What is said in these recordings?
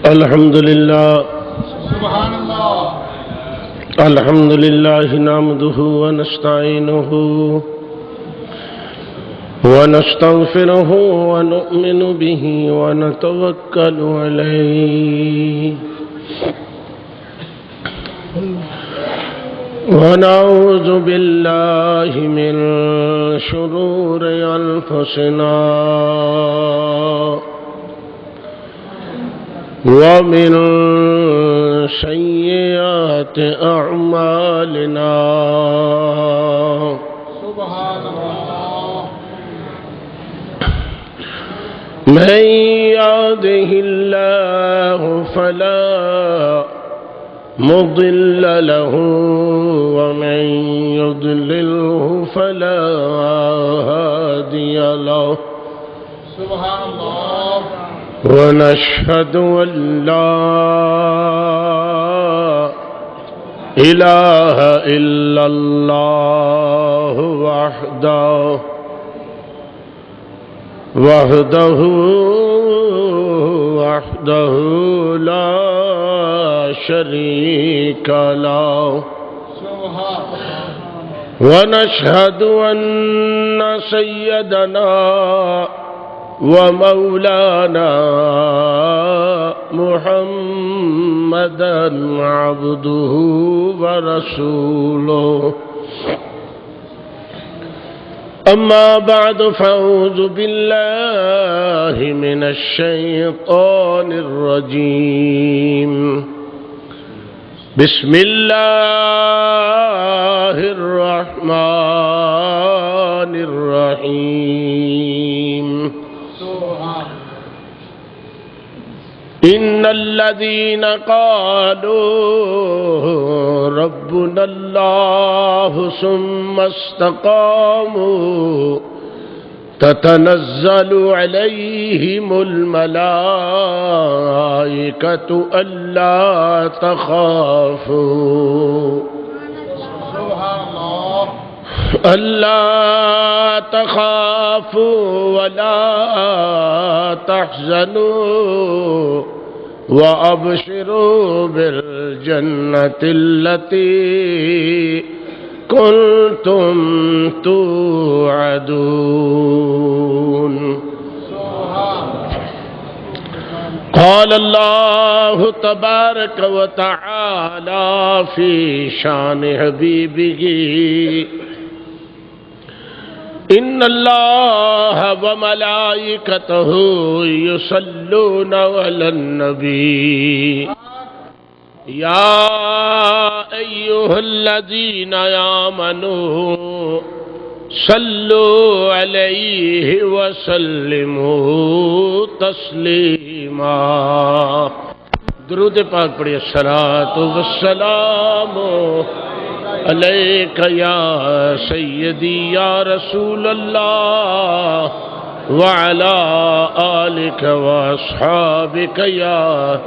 الحمد لله سبحان الله. الحمد لله نحمده ونستعينه ونستغفره ونؤمن به ونتوكل عليه ونعوذ بالله من شرور أنفسنا ومن سيئات أعمالنا. سبحان الله. من يهده الله فلا مضل له ومن يضلله فلا هادي له. سبحان الله. ونشهد أن لا إله إلا الله وحده لا شريك له. سبحان الله. ونشهد أن سيدنا ومولانا محمدا عبده ورسوله. أما بعد فأعوذ بالله من الشيطان الرجيم. بسم الله الرحمن الرحيم. إن الذين قالوا ربنا الله ثم استقاموا تتنزل عليهم الملائكة ألا تخافوا ألا تخافوا ولا تحزنوا وأبشروا بالجنة التي كنتم توعدون. قال الله تبارك وتعالى في شان حبيبه: إن الله وملائكته يصلون على النبي يا أيها الذين آمنوا صلوا عليه وسلموا تسلیما. درود پاک پڑھیے. الصلاۃ والسلام علیک یا سیدی یا رسول اللہ وعلی آلک واصحابک یا.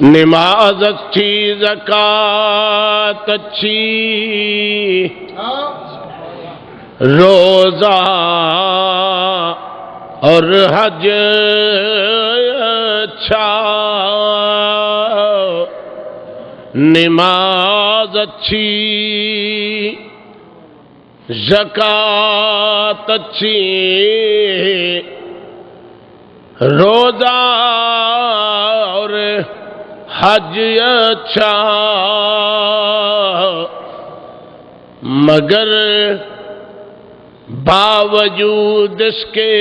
نماز اچھی، زکوٰۃ اچھی، روزہ اور حج اچھا. نماز اچھی، زکوٰۃ اچھی، روزہ اور حج اچھا، مگر باوجود اس کے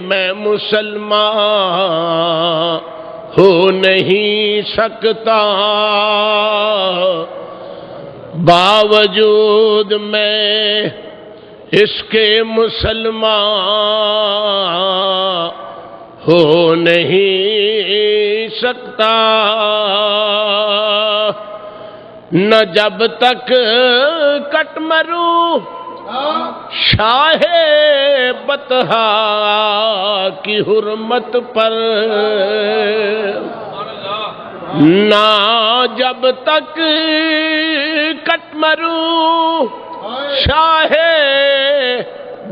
میں مسلمان ہو نہیں سکتا. باوجود میں اس کے مسلمان ہو نہیں سکتا. نہ جب تک کٹ مروں شاہ بطحا کی حرمت پر، نہ جب تک کٹ مروں شاہ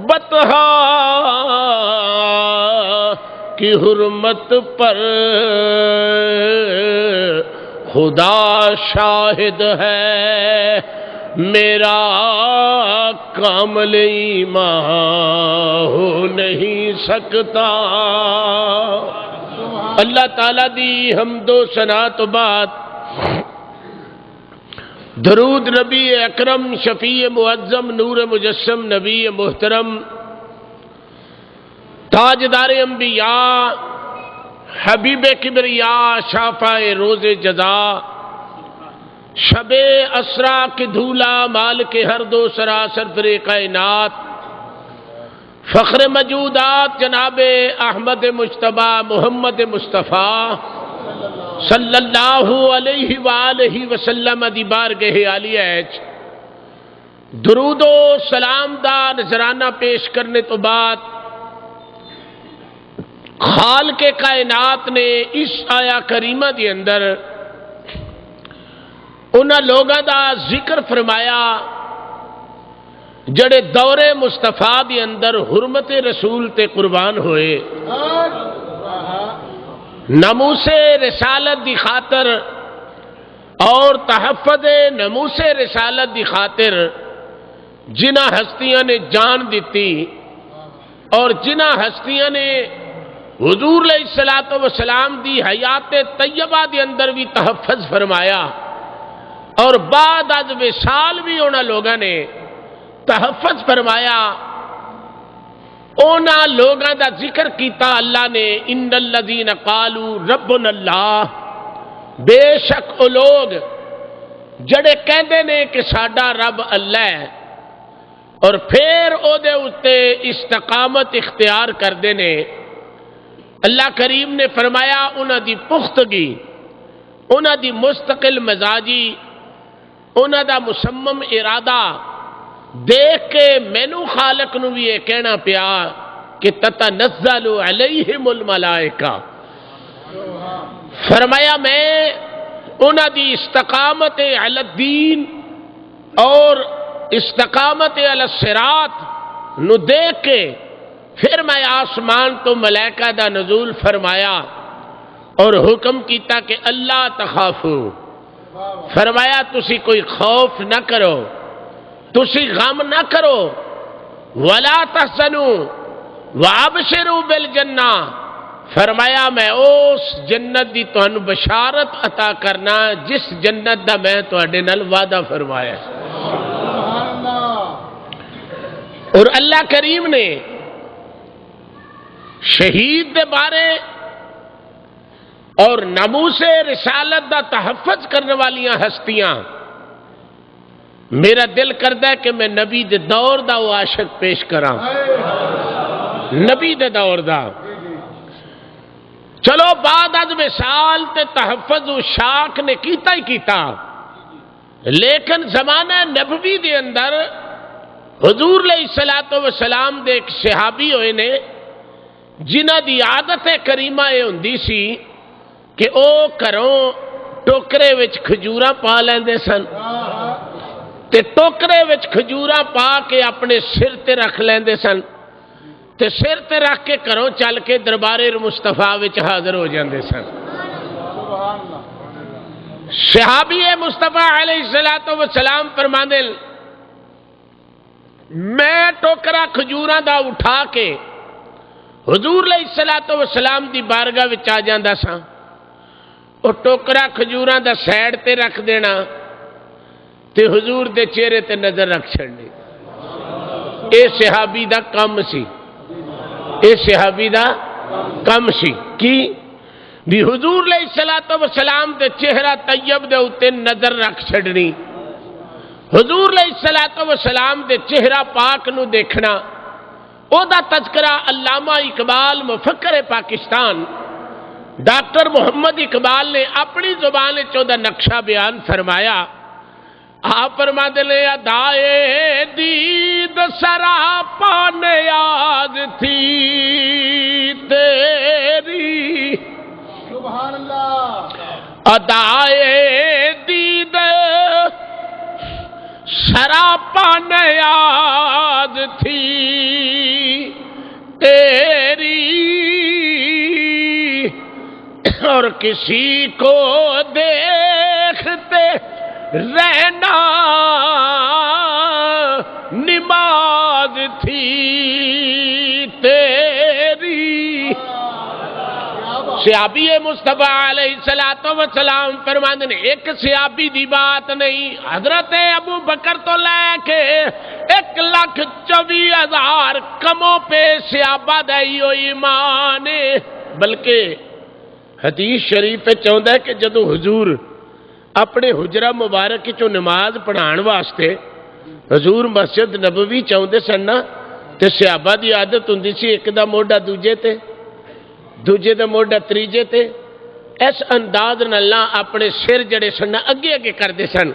بطحا کی حرمت پر خدا شاہد ہے میرا کامل ایمان ہو نہیں سکتا۔ اللہ تعالیٰ دی حمد و ثنا تو بعد درود نبی اکرم شفیع معظم نور مجسم نبی محترم تاجدار انبیاء حبیب کبریا شافع روز جزا شب اسرا کی دھولا مال کے ہر دو سراسر پر کائنات فخر موجودات جناب احمد مجتبی محمد مصطفیٰ صلی اللہ علیہ وآلہ وسلم دی بارگاہ عالیہ وچ درود و سلام دا نذرانہ پیش کرنے تو بعد خالق کائنات نے اس آیا کریمہ دی اندر انہاں لوگاں دا ذکر فرمایا جڑے دور مصطفیٰ دی اندر حرمت رسول تے قربان ہوئے، ناموس رسالت دی خاطر اور تحفظ ناموس رسالت دی خاطر جنہ ہستیاں نے جان دیتی اور جنہ ہستیاں نے حضور علیہ السلام دی حیات طیبہ دی اندر بھی تحفظ فرمایا اور بعد از وصال بھی انہاں لوگاں نے تحفظ فرمایا، اونا لوگاں دا ذکر کیتا اللہ نے ان الذین قالوا ربنا اللہ، بے شک او لوگ جڑے کہندے نے کہ ساڈا رب اللہ ہے اور پھر او دے اتے استقامت اختیار کردے نے، اللہ کریم نے فرمایا انہاں دی پختگی، انہاں دی مستقل مزاجی، انہاں دا مصمم ارادہ دیکھ کے مینو خالق نو بھی یہ کہنا پیا کہ تتنزل علیہم الملائکہ، فرمایا میں انہاں دی استقامت علی الدین اور استقامت علی الصراط نو دیکھ کے پھر میں آسمان تو ملائکہ دا نزول فرمایا اور حکم کیتا کہ اللہ تخافو، فرمایا تسی کوئی خوف نہ کرو، تسی غم نہ کرو، ولا تحزنوا وابشروا بالجنہ، فرمایا میں اس جنت دی تانوں بشارت عطا کرنا جس جنت دا میں تواڈے نال وعدہ فرمایا۔ اور اللہ کریم نے شہید دے بارے اور ناموس رسالت دا تحفظ کرنے والیاں ہستیاں، میرا دل کردا ہے کہ میں نبی دے دور دا وہ عاشق پیش کراں، نبی دے دور دا۔ چلو بعد از وصال تے تحفظ و شاک نے کیتا ہی کیتا، لیکن زمانہ نبوی دے اندر حضور علیہ السلام دے ایک صحابی ہوئے نے جنہ دی عادت کریمہ یہ ہوندی سی کہ او گھروں ٹوکرے وچ کھجوراں پا لیندے سن تے ٹوکرے وچ کھجوراں پا کے اپنے سر تے رکھ لیندے سن تے سر تے رکھ کے گھروں چل کے دربار مصطفیٰ وچ حاضر ہو جاندے سن۔ صحابی مصطفیٰ علیہ السلام فرماندے میں ٹوکرا کھجوراں دا اٹھا کے حضور علیہ السلام دی بارگاہ وچ آ جاندا سا، او ٹوکرا کھجوراں دا سائیڈ تے رکھ دینا تے حضور دے چہرے تے نظر رکھ چھڑنی۔ اے صحابی دا کم سی، اے صحابی دا کم سی کی بھی حضور علیہ السلام دے چہرہ طیب دے اتے نظر رکھ چھڑنی، حضور علیہ السلام دے چہرہ پاک نو دیکھنا۔ او دا تذکرہ علامہ اقبال مفکر پاکستان ڈاکٹر محمد اقبال نے اپنی زبان چودہ نقشہ بیان فرمایا۔ آپ فرماتے ہیں ادائے دید سراپا نیاز تھی تیری، سبحان اللہ، ادائے دید سراپا نیاز تھی تیری، اور کسی کو دیکھتے رہنا نماز تھی تیری۔ صحابی مصطفیٰ علیہ السلام فرماندے نے ایک صحابی دی بات نہیں، حضرت ابو بکر تو لے کے 1,24,000 کموں پہ صحابہ دائی ہو ایمان، بلکہ حدیث شریف پہ چاہتا ہے کہ جدو حضور اپنے حجرہ مبارک چو نماز پڑھان واسطے حضور مسجد نبوی چاہتے سن تے صحابہ دی عادت ہوندی سی ایک دا موڈا دوجے تے، دوجے دا موڈا تریجے تے، اس انداز نال اپنے سر جڑے سن اگے اگے کردے سن۔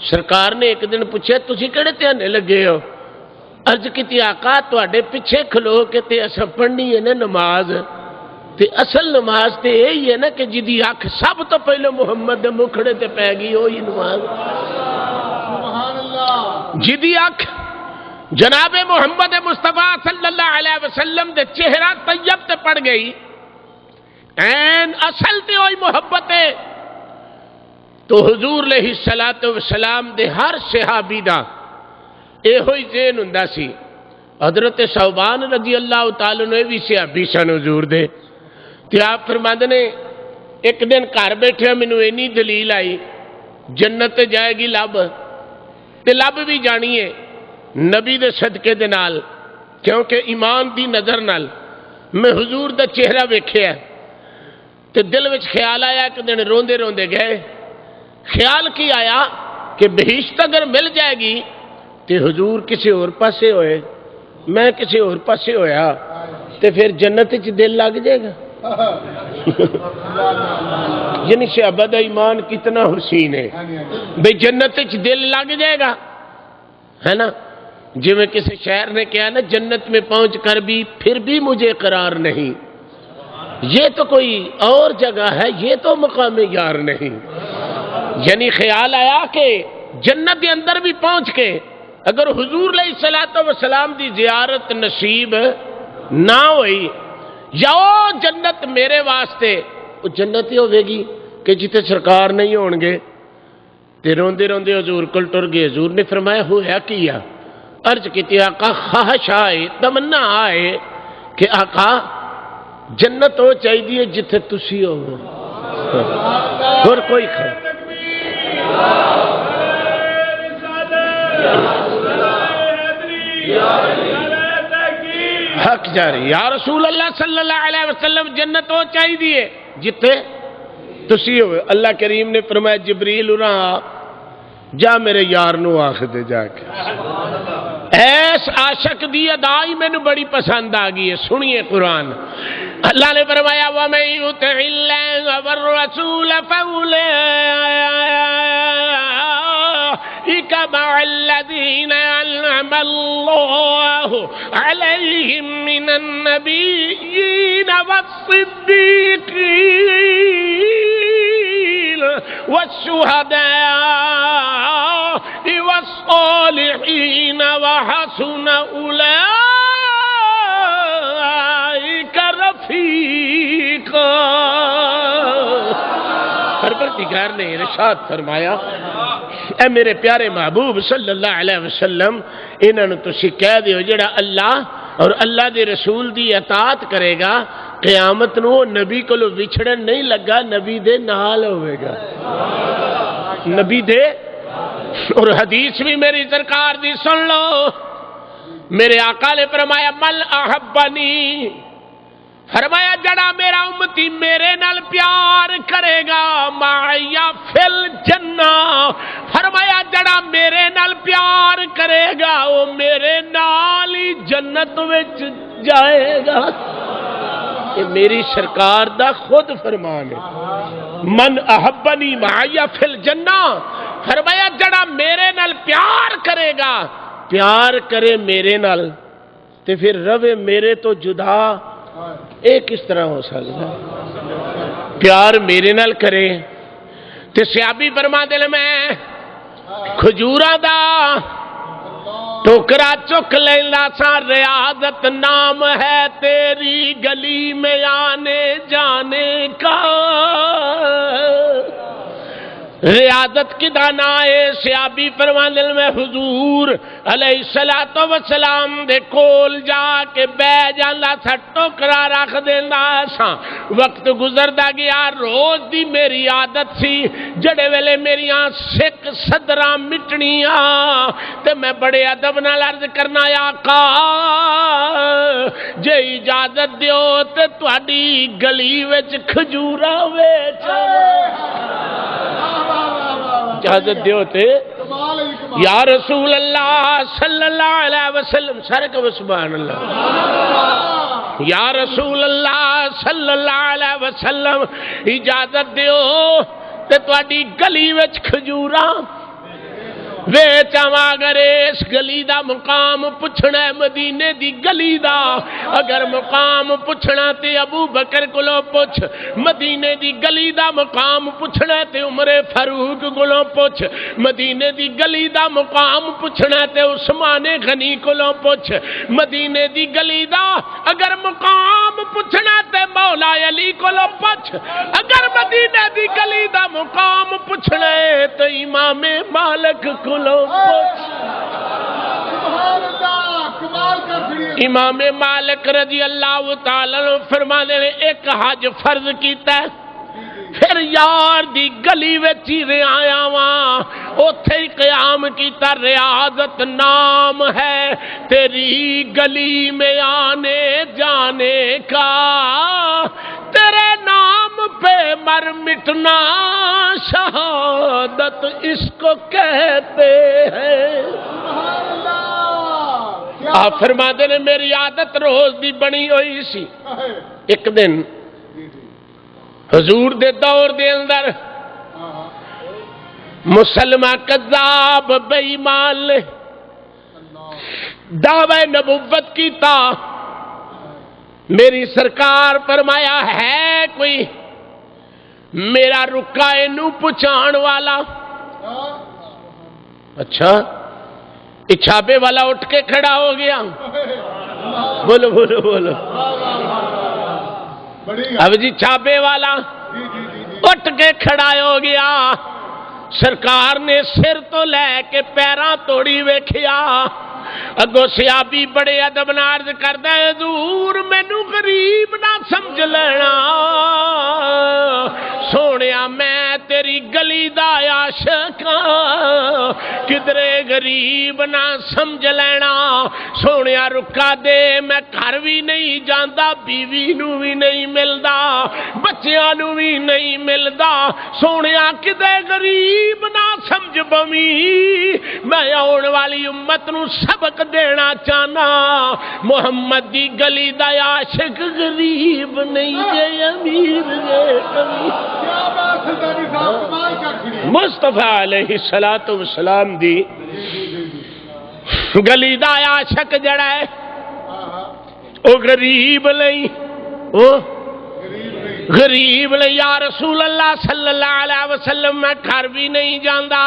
سرکار نے ایک دن پوچھے تسی کیڑے دھیانے لگے ہو؟ عرض کیتی آقا تواڈے پیچھے کھلو کے تے اساں پڑھنی ہے نا نماز، تے اصل نماز تے یہی ہے نا کہ جدی اکھ سب تو پہلے محمد دے مکھڑے تے پے گئی وہی نماز۔ سبحان اللہ۔ جدی اکھ جناب محمد مصطفیٰ صلی اللہ علیہ وسلم دے چہرہ طیب تے پڑ گئی، این اصل تے ہوئی محبت ہے، تو حضور علیہ السلام دے ہر صحابی دا اے ہوئی ذہن ہوندا سی۔ حضرت ثوبان رضی اللہ تعالیٰ نے بھی صحابی سن حضور دے، تے آپ فرماندے نے ایک دن گھر بیٹھے مینوں اینی دلیل آئی جنت جائے گی لب، تے لب بھی جانی ہے نبی دے صدقے دے نال، کیونکہ ایمان دی نظر نال میں حضور دا چہرہ ویکھیا تے دل وچ خیال آیا کہ دن روندے روندے گئے، خیال کی آیا کہ بہشت اگر مل جائے گی تے حضور کسی اور پاسے ہوئے میں کسی اور پاسے ہویا تے پھر جنت وچ دل لگ جائے گا۔ یعنی صحابہ دا ایمان کتنا حسین ہے بھئی جنت وچ دل لگ جائے گا، ہے نا؟ جو میں کسی شاعر نے کہا نا جنت میں پہنچ کر بھی پھر بھی مجھے قرار نہیں، یہ تو کوئی اور جگہ ہے، یہ تو مقام یار نہیں۔ یعنی خیال آیا کہ جنت کے اندر بھی پہنچ کے اگر حضور علیہ السلام دی زیارت نصیب نہ ہوئی یا وہ جنت میرے واسطے وہ جنت ہی ہوئے گی کہ جتے سرکار نہیں ہون گے، تے روندے روندے حضور کل ٹر گئے۔ حضور نے فرمایا ہویا کیا؟ عرض کیتی آقا خواہش آئے تمنا آئے کہ آقا جنت ہو چاہیے جتھے تسی ہو، اور کوئی خیر حق جاری یا رسول اللہ صلی اللہ علیہ وسلم جنت ہو چاہیے جتھے تسی ہوئے۔ اللہ کریم نے فرمایا جبریل اُرہاں جا میرے یار نو آخ دے جا کے، ایس عاشق دی ادائی میں نے بڑی پسند آگئی ہے، سنیے قرآن۔ اللہ نے فرمایا وَمَن يُطِعِ اللَّهَ وَالرَّسُولَ فَأُولَٰئِكَ مَعَ الَّذِينَ أَنْعَمَ اللَّهُ عَلَيْهِم مِّنَ النَّبِيِّينَ وَالصِّدِّيقِينَ وَالشُّهَدَاءِ وَالصَّالِحِينَ وَحَسُنَ أُولَٰئِكَ رَفِيقًا۔ پروردگار نے ارشاد فرمایا اے میرے پیارے محبوب صلی اللہ علیہ وسلم انہاں نوں تسی کہہ دیو جڑا اللہ اور اللہ دے رسول دی اطاعت کرے گا قیامت نو نبی کولو وچھڑن نہیں لگا، نبی دے نال ہوئے گا، نبی دے۔ اور حدیث بھی میری سرکار دی سن لو، میرے آقا نے فرمایا مل احبنی، فرمایا جڑا میرا امتی میرے نال پیار کرے گا معیا فی الجنہ، فرمایا جڑا میرے نال پیار کرے گا وہ میرے نال ہی جنت وچ جائے گا۔ یہ میری سرکار دا خود فرمان ہے، من احبنی معیا فی الجنہ، فرمایا جڑا میرے نال پیار کرے گا، پیار کرے میرے نال تے پھر روے میرے تو جدا، ایک اس طرح ہو سکتا پیار میرے نال کرے تے صحابی فرما دے میں کھجوراں دا ٹوکرا چک لینا سا ریاضت نام ہے تیری گلی میں آنے جانے کا ریاضت کی دانا سیابی فرمان دل میں حضور علیہ السلام دے کول جا کے بے جانا سا ٹوکرا رکھ دینا سا وقت گزردا گیا روز دی میری عادت سی جڑے ویلے میریاں سکھ صدراں مٹنیاں تے میں بڑے ادب نال عرض کرنا آقا جے اجازت دیو تے تہاڈی گلی وچ کھجورا ویچ اجازت دیو تے یا رسول اللہ صلی اللہ علیہ وسلم سارے کو سبحان اللہ یا رسول اللہ صلی اللہ علیہ وسلم اجازت دیو تے تہاڈی گلی وچ کھجوراں ویچ آواں اگر اس گلی دا مقام پوچھنا ہے مدینے دی گلی دا اگر مقام پوچھنا تے ابو بکر کولوں پوچھ مدینے دی گلی دا مقام پوچھنا تے عمر فاروق کولوں پوچھ مدینے دی گلی دا مقام پوچھنا تے عثمان غنی کولوں پوچھ مدینے دی گلی دا اگر مقام پوچھنا تے مولا علی کولوں پوچھ اگر مدینے دی گلی دا مقام پوچھنا ہے تے امام مالک امام مالک رضی اللہ تعالی فرما دے ایک حج فرض کیتا ہے پھر یار دی گلی وچ ہی آیا واں اوتھے ہی قیام کیتا ریاضت نام ہے تیری گلی میں آنے جانے کا تیرے نام پہ مر مٹنا شہادت اس کو کہتے ہیں آپ فرما دے نے میری عادت روز دی بنی ہوئی سی ایک دن حضور دے دور دے اندر مسلمہ کذاب بے ایمان لے دعوی نبوت کیتا میری سرکار فرمایا ہے کوئی میرا رکا اینو پہنچان والا اچھا چھاپے والا اٹھ کے کھڑا ہو گیا بولو بولو بولو اب جی چھاپے والا اٹھ کے کھڑا ہو گیا سرکار نے سر تو لے کے پیراں توڑی ویکھیا اگو سیابی بڑے ادب نال عرض کردا ہے حضور مینوں غریب نہ سمجھ لینا سونیا میں تیری گلی دا عاشق کدرے غریب نہ سمجھ لینا سونیا رکا دے میں گھر بھی نہیں جاندا بیوی نو بھی نہیں ملدا بچیاں نو بھی نہیں ملدا سونیا کدے غریب نہ سمجھ بویں میں آن والی امت نو سبق دینا چاہنا محمد دی گلی دا عاشق غریب نہیں جے امیر جے مصطفیٰ علیہ السلام دی گلی دا عاشق جڑا ہے او غریب نہیں او غریب نہیں یا رسول اللہ صلی اللہ علیہ وسلم میں گھر بھی نہیں جاندا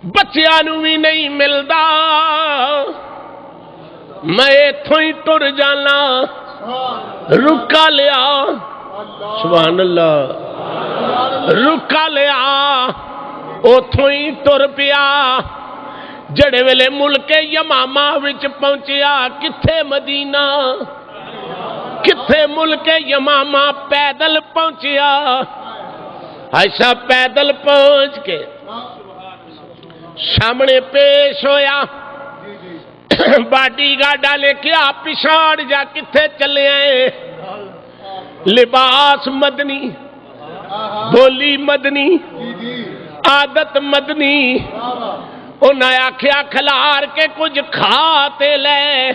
بچیاں نو بھی نہیں ملدا میں ایتھوں ہی ٹر جانا رکا لیا سبحان اللہ رکا لیا اوتھوں ہی ٹر پیا جڑے ویلے ملک یمامہ وچ پہنچیا کتھے مدینہ کتھے ملک یمامہ پیدل پہنچیا ایسا پیدل پہنچ کے سامنے پیش ہویا باڈی گارڈا لے کے آپ پچھاڑ جا کتھے چلے آئے لباس مدنی بولی مدنی عادت مدنی انہیں آکھیا کھلار کے کچھ کھاتے لے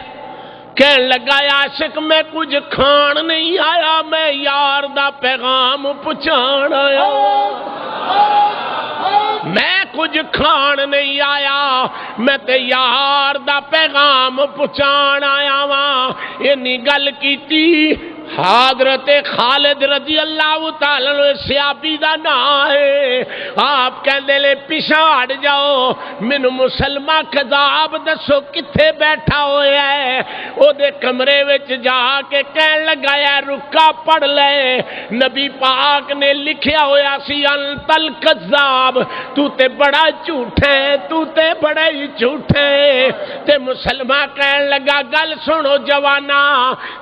کہن لگا عاشق میں کچھ کھان نہیں آیا میں یار دا پیغام پہنچان آیا میں کچھ کھان نہیں آیا میں تے یار دا پیغام پہنچان آیا واں اینی گل کیتی حضرت خالد رضی اللہ تعالی عنہ صحابی دا نام ہے. آپ کہندے لے پیچھے ہٹ جاؤ, مینوں مسلمہ کذاب دسو کتھے بیٹھا ہویا ہے. او دے کمرے وچ جا کے کہن لگا یا رکا پڑھ لے, نبی پاک نے لکھیا ہویا سی انت الکذاب, تو تے بڑا جھوٹا ہے, تو تے بڑا ہی جھوٹا ہے. تے مسلمہ کہن لگا گل سنو جوانا,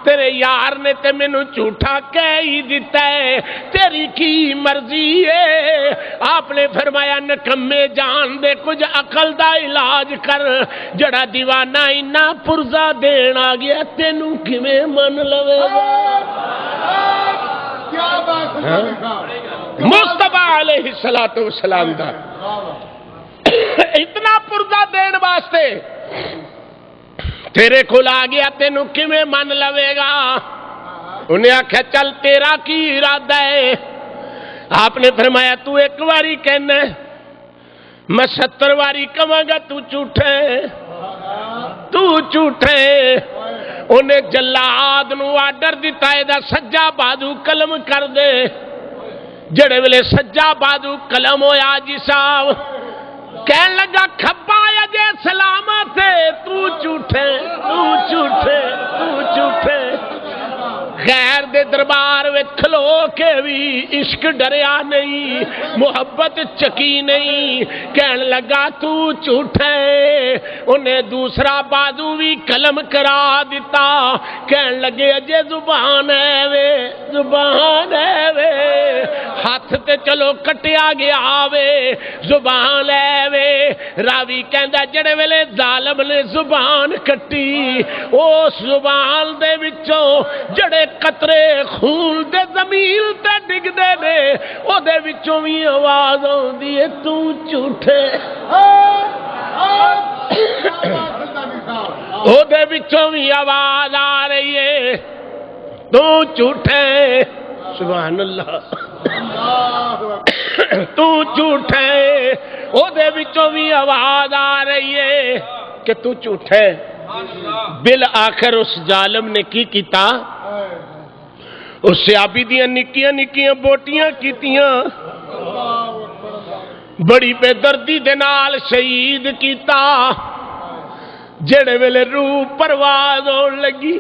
تیرے یار نے تے مینوں جھوٹا کہہ ہی دیتا ہے, تیری کی مرضی ہے. آپ نے فرمایا نکمے جان دے کچھ عقل دا علاج کر, جڑا دیوانہ اینا پرزا دین آ گیا تینوں کیویں من لوے گا. کیا بات ہے مصطفیٰ علیہ الصلوۃ والسلام دا اتنا پرزا دین واسطے تیرے کول آ گیا تینوں کیویں من لوے گا. انہیں آکھیا چل تیرا کی ارادہ ہے. آپ نے فرمایا تو ایک واری کہنا میں 70 واری کہاں گا تو جھوٹا ہے, تو جھوٹا ہے. انہیں جلاد نو آرڈر دیتا ہے دا سجا بازو قلم کر دے. جڑے ویلے سجا بازو قلم ہویا جی صاحب کہن لگا کھبا اجے سلامت ہے, تو جھوٹے, تو جھوٹے, تو جھوٹے. غیر دے دربار وچ کھلو کے بھی عشق ڈریا نہیں, محبت چکی نہیں. کہن لگا تو جھوٹا ہے. انہیں دوسرا بازو بھی قلم کرا دیتا. کہن لگے اجے زبان ہے وے, زبان ہے وے, ہاتھ تے چلو کٹیا گیا وے, زبان ہے وے. راوی کہندا جڑے ویلے ظالم نے زبان کٹی, اس زبان دے وچوں جڑے قطرے خون دے زمین تے ڈگ دے نے, او دے وچوں بھی آواز آوندی ہے تو جھوٹے. او دے وچوں بھی آواز آ رہی ہے تو جھوٹے. سبحان اللہ, تو جھوٹا ہے. او دے وچوں بھی آواز آ رہی ہے کہ تو جھوٹا ہے. بالآخر اس ظالم نے کی کیتا, اس صحابی دیاں نکیاں نکیاں بوٹیاں کیتیاں, بڑی بے دردی دے نال شہید کیتا. جڑے ویلے روح پرواز ہون لگی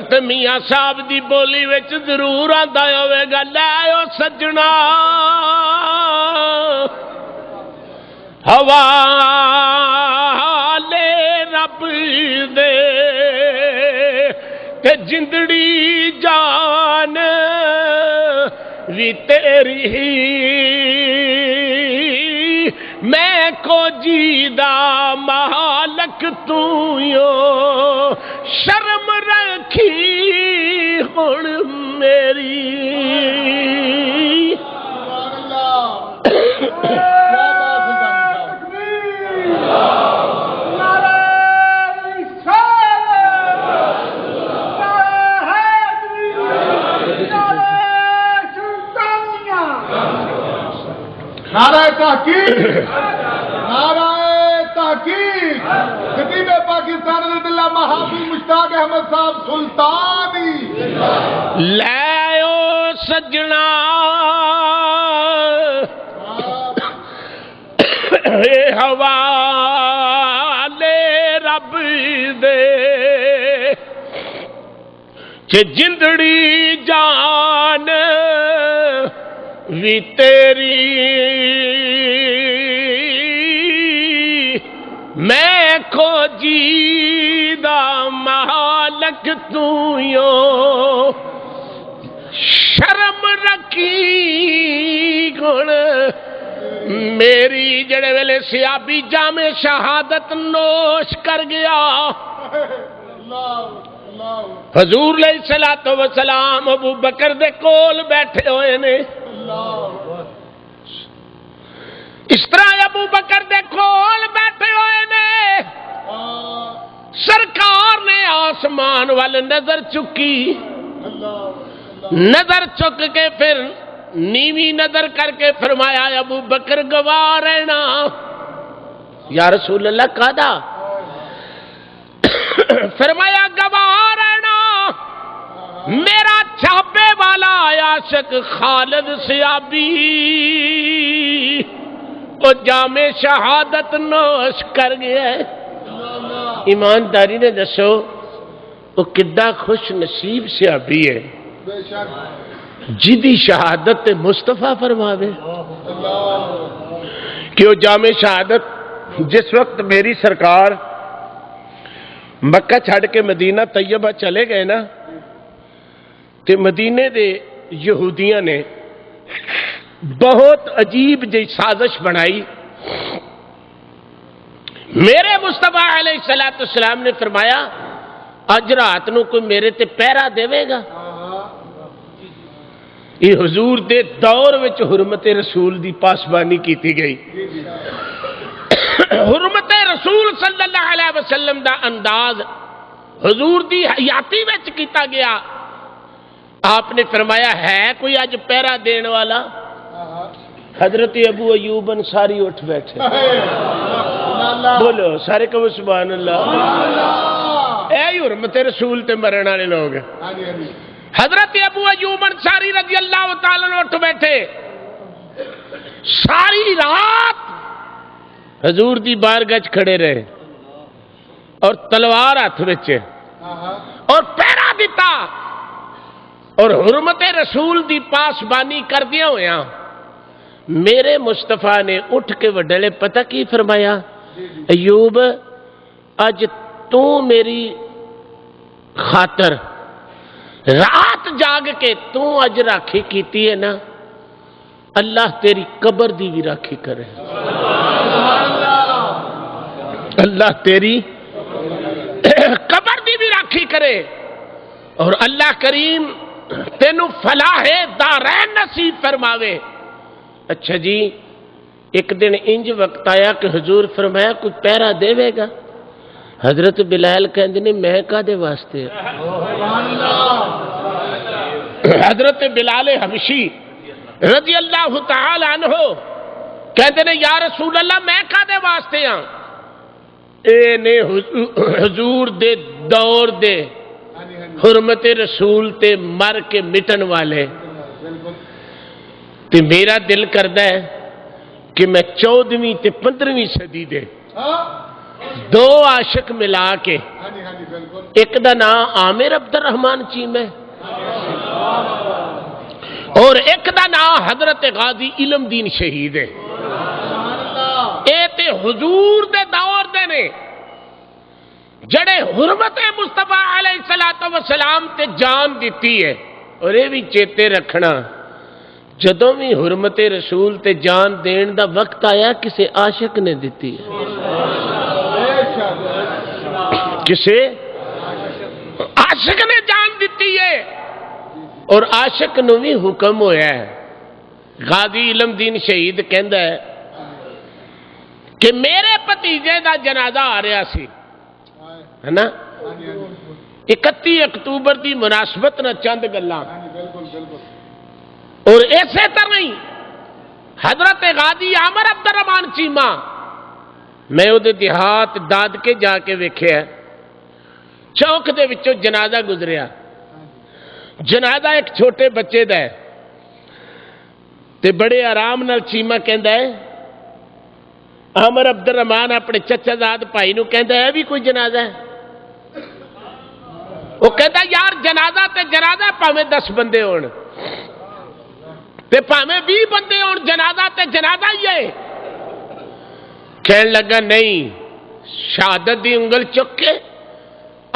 تے میاں صاحب دی بولی وچ ضرور آندا ہوے گا لے او سجنا حوالے رب دے تے جندڑی جان وی تیری, میں کو جیدہ مالک تو یو, شرم رکھی ہن میری. نعرہ تحقیق, نعرہ تحقیق. خطیب پاکستان رضی اللہ محافظ مشتاق احمد صاحب سلطانی. لے او سجنا اے حوالے رب دے کہ جندڑی جان وی تیری, میں کو جیدہ مالک تو یو, شرم رکھی گن میری. جڑے ویلے صحابی جام شہادت نوش کر گیا, حضور علیہ الصلوۃ والسلام ابو بکر دے کول بیٹھے ہوئے نے. اس طرح ابو بکر دے کول بیٹھے ہوئے نے, سرکار نے آسمان وال نظر چکی, نظر چک کے پھر نیوی نظر کر کے فرمایا ابو بکر گواہ رہنا. یا رسول اللہ کہا, فرمایا گواہ رہنا میرا چھاپے والا عاشق خالد سیابی وہ جام شہادت نوش کر گیا ہے۔ ایمانداری نے دسو وہ کڈا خوش نصیب سیابی ہے بے شک جدی شہادت مصطفیٰ فرماوے کہ وہ جام شہادت جس وقت میری سرکار مکہ چھڑ کے مدینہ طیبہ چلے گئے نا تے مدینے دے یہودیاں نے بہت عجیب جی سازش بنائی۔ میرے مصطفیٰ علیہ السلام نے فرمایا اج رات نو کوئی میرے تے پہرا دے گا؟ یہ حضور دے دور وچ حرمت رسول دی پاسبانی کیتی گئی۔ حرمت رسول صلی اللہ علیہ وسلم دا انداز حضور دی حیاتی وچ کیتا گیا۔ آپ نے فرمایا ہے کوئی اج پہرا دین والا؟ حضرت ابو ایوب انصاری اٹھ بیٹھے، بولو سارے کہو سبحان اللہ۔ اے حرمت رسول تے مرن والے لوگ۔ حضرت ابو ایوب انصاری رضی اللہ تعالیٰ عنہ اٹھ بیٹھے، ساری رات حضور دی بارگاہ وچ کھڑے رہے اور تلوار ہاتھ وچ اور پہرا دیتا اور حرمت رسول دی پاسبانی کردیا ہویا میرے مصطفیٰ نے اٹھ کے وڈلے پتہ کی فرمایا، ایوب اج تو میری خاطر رات جاگ کے تو اج راکھی کیتی ہے نا، اللہ تیری قبر دی بھی راکھی کرے، اللہ تیری قبر دی بھی راکھی کرے، اور اللہ کریم تینو فلاح دارین نصیب فرماوے۔ اچھا جی ایک دن انج وقت آیا کہ حضور فرمایا کوئی پہرا دے گا؟ حضرت بلال کہندے نے میں کادے واسطے؟ حضرت بلال حبشی رضی اللہ تعالی عنہ کہندے نے یا رسول اللہ میں کادے واسطے ہاں؟ اے نے حضور دے دور دے حرمت رسول تے مر کے مٹن والے تے میرا دل کردا ہے کہ میں 14ویں تے 15ویں صدی دے دو عاشق ملا کے ایک دا نام عامر عبد الرحمن چیم ہے اور ایک دا نام حضرت غازی علم دین شہید ہے، اے تے حضور دے دور دے نے جڑے حرمت مصطفیٰ علیہ السلام تے جان دیتی ہے۔ اور یہ بھی چیتے رکھنا جدوں بھی حرمت رسول تے جان دین دا وقت آیا کسے عاشق نے دیتی ہے، کسے عاشق نے جان دیتی ہے، اور عاشق نو بھی حکم ہویا ہے۔ غازی علم دین شہید کہندا ہے کہ میرے بھتیجے دا جنازہ آ رہا سی ہے نا، 31 اکتوبر دی مناسبت نہ چند گلاں، اور اسی طرح ہی حضرت غازی عامر عبد الرحمن چیمہ میں وہ دیہات داد کے جا کے ویکھیا چوک دے وچوں جنازہ گزریا، جنازہ ایک چھوٹے بچے دا ہے تے بڑے آرام نال چیمہ کہندا ہے، عامر عبد الرحمن اپنے چچا زاد بھائی نو کہندا ہے بھی کوئی جنازہ ہے؟ وہ کہندا یار جنازہ تے جنازہ پاویں 10 بندے ہون تے پاویں 20 بندے ہون، جنازہ تے جنازہ ہی ہے۔ کہنے لگا نہیں، شہادت دی انگل چک کے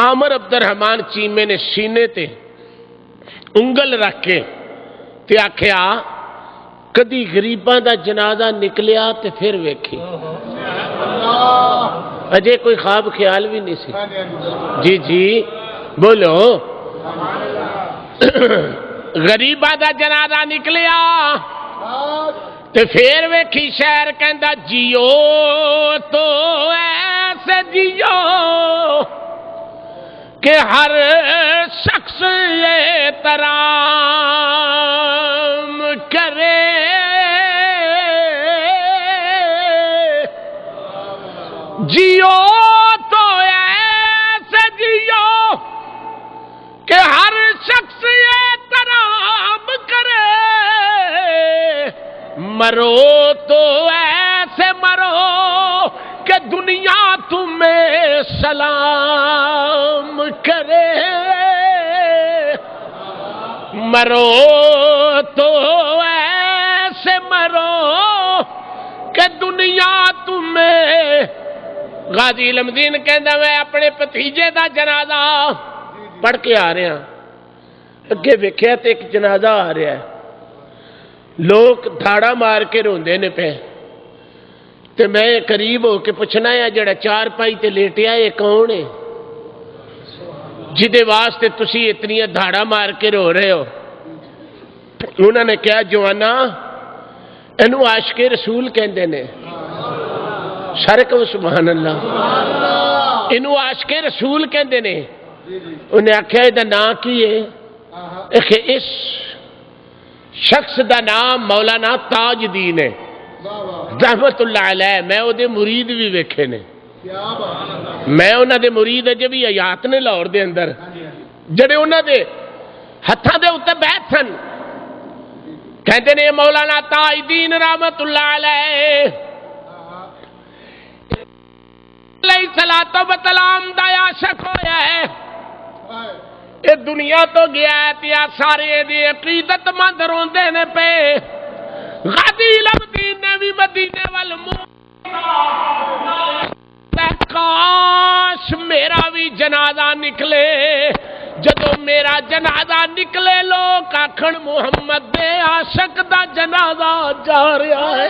عامر عبد الرحمن چیمے نے سینے تے انگل رکھ کے تے آکھیا کدی غریباں دا جنازہ نکلیا تے پھر ویکھی، اجے کوئی خواب خیال بھی نہیں سی۔ جی جی بولو، غریباں دا جنازہ نکلیا تے پھر ویکھی شہر کہندا جیو تو ایسے جیو کہ ہر شخص یہ ترام کرے، جیو تو ایسے جیو کہ ہر شخص مرو تو ایسے مرو کہ دنیا تمہیں سلام کرے، مرو تو ایسے مرو کہ دنیا تمہیں۔ غازی علم دین کہندا میں اپنے بھتیجے دا جنازہ پڑھ کے آ رہا، اگے ویکھیا تے ایک جنازہ آ رہا ہے، لوگ دھاڑا مار کے روندے نے پے، تے میں قریب ہو کے پوچھنا ہے جڑا چار پائی تے لیٹیا ہے کون ہے جدے واسطے تسی اتنی دھاڑا مار کے رو رہے ہو؟ انہوں نے کہا جوانا اینو عاشق رسول کہندے نے، سارے کو سبحان اللہ، اینو عاشق رسول کہندے نے۔ انہیں آکھیا دا نام کی ہے؟ اس شخص دا نام مولانا تاج دین ہے رحمت اللہ علیہ، میں او دے مرید بھی ویکھے نے، میں انہاں دے مرید اجے بھی حیات نے لاہور دے اندر، جڑے انہاں دے ہتھاں دے اوتے بیٹھ سن، کہتے نے مولانا تاج دین رحمت اللہ علیہ علیہ الصلوۃ والسلام دا عاشق ہویا ہے، اے دنیا تو گیا ہے تیا سارے دی عقیدت مند روندے نے پے۔ غازی علم دین نے بھی مدینے والمنہ کاش میرا بھی جنازہ نکلے، جدو میرا جنازہ نکلے لوگ آکھن محمد دے عاشق دا جنازہ جا رہا ہے،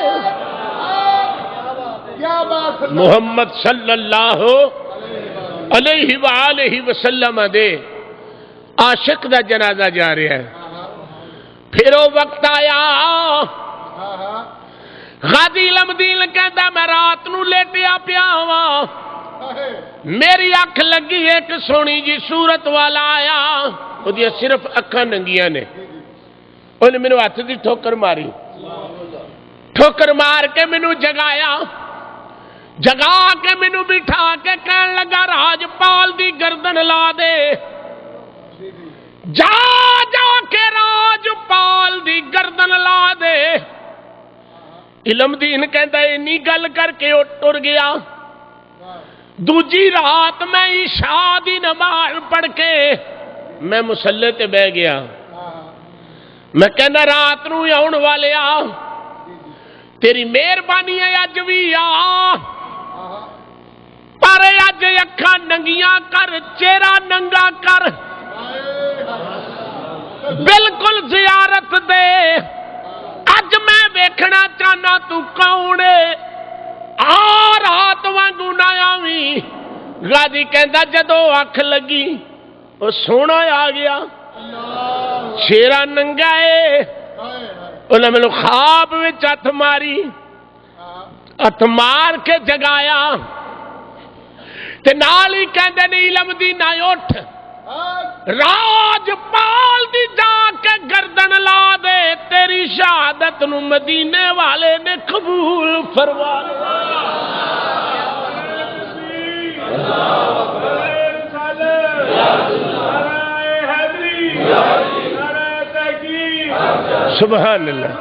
محمد صلی اللہ علیہ وآلہ وسلم دے عاشق دا جنازہ جا رہا ہے۔ پھر وہ وقت آیا غازی علم دین کہندا میں رات نو لیٹیا پیا ہواں، میری اکھ لگی ایک سونی جی صورت والا آیا، وہ دی صرف اکھاں ننگیاں نے، انہیں مینوں ہاتھ دی ٹھوکر ماری، ٹھوکر مار کے مینوں جگایا، جگا کے مینوں بٹھا کے کہن لگا راج پال دی گردن لا دے، جا جا کے راج پال دی گردن لا دے۔ علم دین کہندا اینی گل کر کے وہ ٹر گیا۔ دوجی رات میں عشاء دی نماز پڑھ کے میں مصلی تے بہ گیا، میں کہنا رات نو آن والے آ، تیری مہربانی ہے اج بھی آ، پر اج اکھاں ننگیاں کر، چہرہ ننگا کر، بالکل زیارت دے، اج میں ویکھنا چاہنا تو کون ہے، آ رات وانگو نہ آویں۔ غازی کہندا جدو اکھ لگی وہ سونا آ گیا، چہرہ ننگا ہے، انہیں مینوں خواب وچ ہتھ ماری، ہتھ مار کے جگایا تے نال ہی کہندے نے علم دی نہ اٹھ، راج پال دی جا کے گردن لا دے، تیری شہادت نو مدینے والے نے قبول فرما لیا۔ سبحان اللہ۔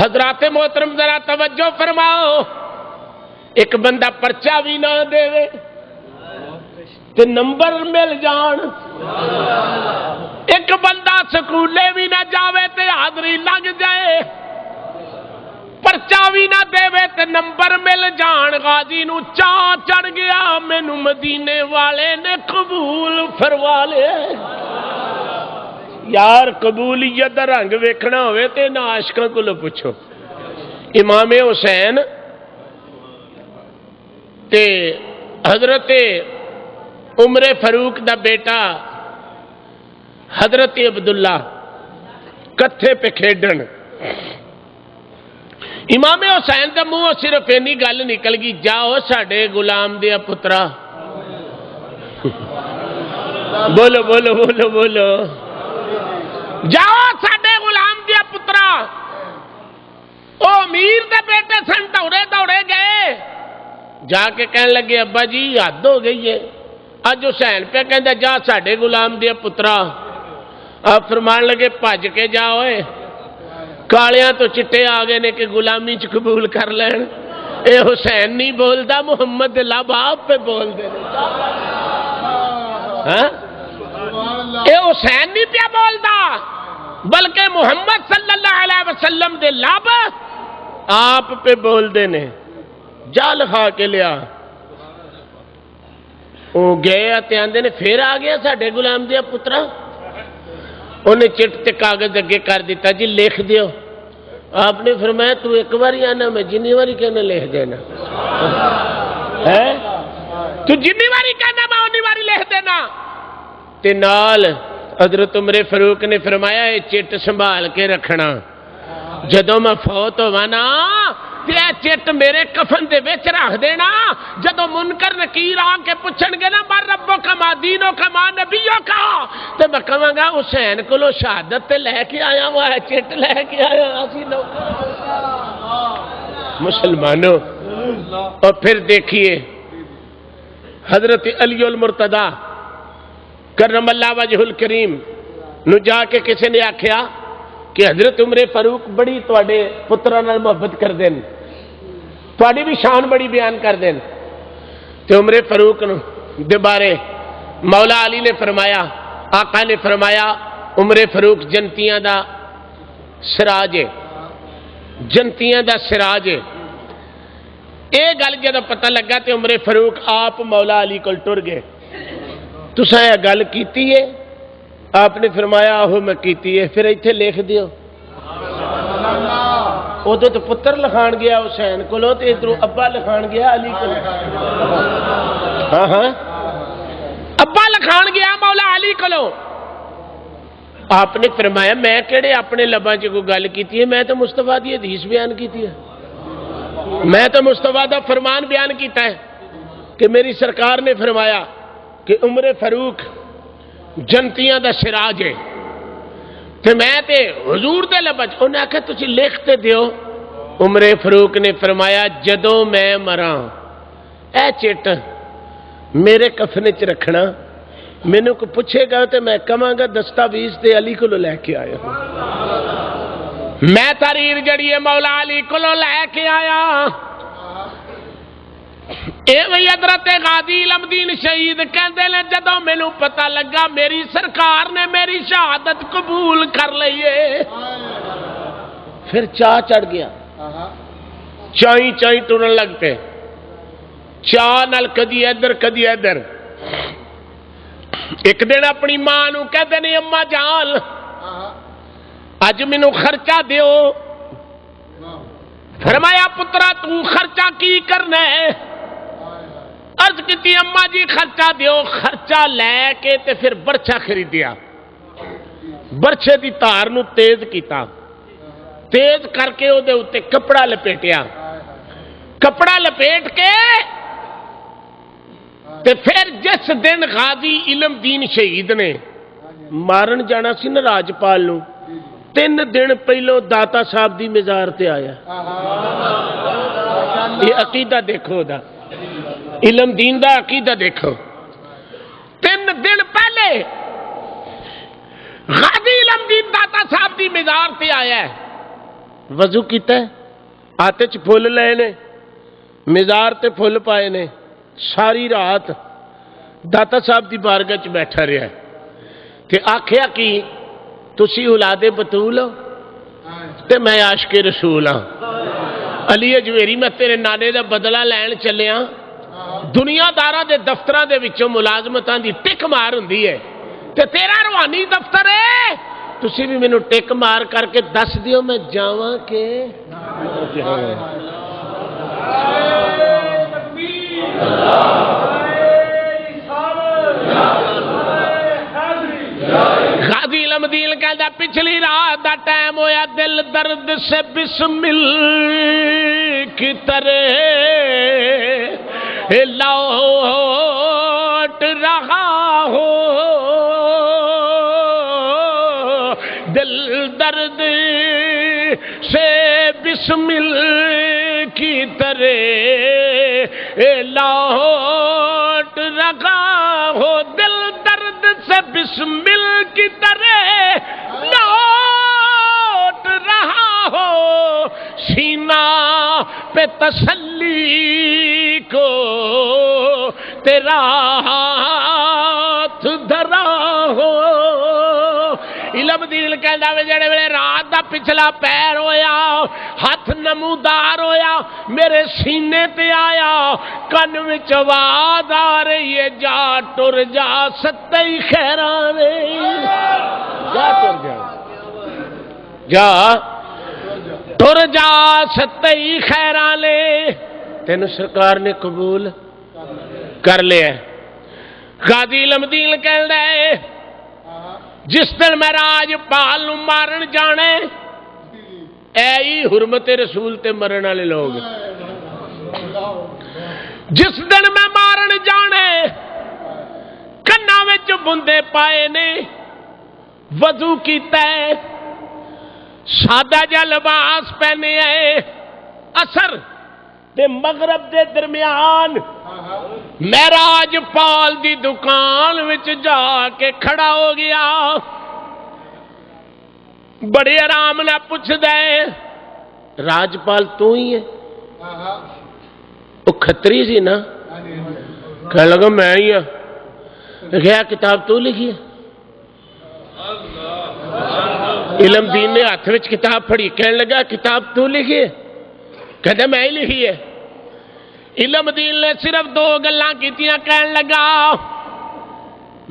حضرات محترم ذرا توجہ فرماؤ، ایک بندہ پرچہ بھی نہ دے تے نمبر مل جان، ایک بندہ سکولے بھی نہ جاوے تے حاضری لگ جائے، پرچہ بھی نہ دے تے نمبر مل جان۔ غازی نو چاہ چڑھ گیا مینوں مدینے والے نے قبول فرما لیا۔ یار قبولیت دا رنگ ویکھنا ہوئے تے نہ عاشقاں کولوں پوچھو۔ امام حسین تے حضرت عمر فاروق دا بیٹا حضرت عبداللہ کتھے پہ کھیڈن، امام حسین دا منہ صرف اینی گل نکل گئی، جاؤ ساڈے غلام دیا پترا، بولو بولو بولو بولو، جاؤ ساڈے غلام دیا پترا۔ او امیر دے بیٹے سن، دوڑے دوڑے گئے، جا کے کہنے لگے ابا جی حد ہو گئی ہے، اج حسین پہ کہندا جا ساڈے غلام دیا پترا، آپ فرمان لگے بھج کے جا ہوئے، کالیاں تو چٹے آ گئے نے کہ غلامی چ قبول کر لین. اے حسین نہیں بولدا محمد دے لب آپ پہ بول دے. ہاں اے حسین نہیں پیا بولدا بلکہ محمد صلی اللہ علیہ وسلم دے لب آپ پہ بول دے نے. جال کھا کے لیا وہ گئے تے آندے نے پھر آ گیا ساڈے غلام دیا پترا. انہیں چٹ تے کاغذ اگے کر دیتا جی لکھ دیو. آپ نے فرمایا تو ایک باری آنا میں جنی باری کہنا لکھ دینا. تو جنی باری کہنا میں انی باری لکھ دینا. تے نال حضرت عمر فاروق نے فرمایا یہ چٹ سنبھال کے رکھنا جدوں میں فوت ہوا نا تے چٹ میرے کفن دے وچ رکھ دینا. جدوں منکر نکیر آ کے پوچھن گے نا مر ربو کا ما دینو کا ما نبیو کا تے میں کہاں گا حسین کولو شہادت تے لے کے آیا ہوا ہے چٹ لے کے آیا اسی نوکر مسلمانوں. اور پھر دیکھیے حضرت علی المرتضی کرم اللہ وجہ الکریم نو جا کے کسی نے آکھیا کہ حضرت عمر فاروق بڑی تواڈے پتراں نال محبت کر دین تواڈی بھی شان بڑی بیان کر دین. تے عمر فاروق دے بارے مولا علی نے فرمایا آقا نے فرمایا عمر فاروق جنتیاں دا سراج ہے جنتیاں دا سراج ہے. اے گل جدوں پتہ لگا تے عمر فاروق آپ مولا علی کول ٹر گئے. تساں یہ گل کیتی ہے؟ آپ نے فرمایا آہو میں کیتی ہے. پھر ایتھے لکھ دیو. ادو تو پتر لکھان گیا حسین کولو تے ادھر ابا لکھان گیا علی کولو. ہاں ہاں ابا لکھان گیا مولا علی کولو. آپ نے فرمایا میں کہڑے اپنے لباں چ کوئی گل کیتی ہے؟ میں تو مصطفیٰ دی حدیث بیان کیتی ہے. میں تو مصطفیٰ دا فرمان بیان کیتا ہے کہ میری سرکار نے فرمایا کہ عمر فاروق جنتیاں دا سراج ہے. تے میں تے حضور دے لبج انہیں آکھا تسی لکھتے دیو. عمر فاروق نے فرمایا جدوں میں مراں اے چٹ میرے کفنے چ رکھنا مینوں کو پوچھے گا تے میں کہاں گا دستاویز تے علی کولو لے کے آیا ہوں. میں تحریر جڑی ہے مولا علی کولو لے کے آیا. اے وہی حضرت غازی علم دین شہید کہندے نے جدوں مینوں پتہ لگا میری سرکار نے میری شہادت قبول کر لئیے پھر چاہ چڑھ گیا. چائیں چائیں ٹرن لگ پے. چاہ نال کدی ادھر کدی ادھر. ایک دن اپنی ماں نو کہندے نے اما جان اج مینوں خرچہ دیو. فرمایا پترا تو خرچہ کی کرنا ہے؟ عرض کی اما جی خرچہ دیو. خرچہ لے کے تے پھر برچھا خریدیا. برچھے دی تار نو تیز کیتا تیز کر کے او دے اوتے کپڑا لپیٹیا. کپڑا لپیٹ کے تے پھر جس دن غازی علم دین شہید نے مارن جانا سی نا راجپال نو 3 دن پہلو داتا صاحب دی مزار تے آیا. یہ عقیدہ دیکھو دا علم دین دا عقیدہ دیکھو. 3 دن پہلے غازی علم دین داتا صاحب دی مزار تے آیا ہے. وضو کیتا ہے آتے چ پھول لے نے مزار تے پھول پائے نے. ساری رات داتا صاحب دی بارگاہ چ بیٹھا رہا ہے تے آکھیا کہ تسی اولاد بطول ہو تے میں عاشق رسول ہاں. علی اجویری میں تیرے نانے دا بدلہ لین چلیا. دنیا داراں دے دفتراں دے وچوں ملازمتاں دی ٹک مار ہوندی ہے تے تیرا روحانی دفتر ہے. تسی بھی مینوں ٹک مار کر کے دس دیو میں جاواں کہ غازی علم دین کہندا پچھلی رات دا ٹائم ہویا دل درد سے بسمل کی طرح لوٹ رہا ہو. دل درد سے بسمل کی طرح لوٹ رہا ہو. دل درد سے بسمل کی طرح لوٹ رہا رکھنا پہ تسلی کو تیرا ہاتھ دھرا ہو علم دین کہندا وے جڑے ویلے رات دا پچھلا پیر ہویا ہاتھ نمودار ہویا میرے سینے تے آیا کن وچ آواز آ رہی ہے جا ٹر جا ستے خیراں وے جا ٹر جا جا ٹر جا ستے خیراں لے تینوں سرکار نے قبول کر لیا غازی علم دین کہندا ہے جس دن میں راج پال نو مارن جانے اے ہی حرمت رسول تے مرن والے لوگ جس دن میں مارن جانے کنا وچ بندے پائے نے وضو کیتا ہے سادہ جا لباس پہنے آئے اثر تے مغرب دے درمیان معراج پال دی دکان وچ جا کے کھڑا ہو گیا بڑے آرام نہ پوچھ دے راجپال تو ہی ہے وہ کھتری سی نا کہنے لگا میں ہی ہوں کہا کتاب تو لکھی ہے علم دین نے ہاتھ وچ کتاب پڑھی کہنے لگا کتاب تو لکھی ہے کہتا میں ہی لکھی ہے علم دین نے صرف دو گلاں کیتیاں کہنے لگا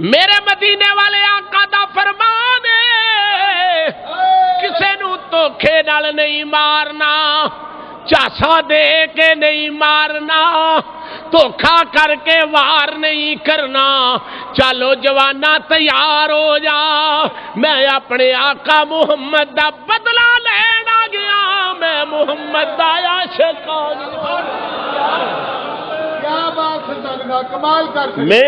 میرے مدینے والے آقا دا فرمان ہے کسے نو دھوکھے نال نہیں مارنا چاسا دے کے نہیں مارنا دھوکھا کر کے وار نہیں کرنا چلو جوانا تیار ہو جا میں اپنے آقا محمد دا بدلہ لینا گیا میں محمد دا عاشق آ گیا کیا بات ہے سنگا کمال کر میں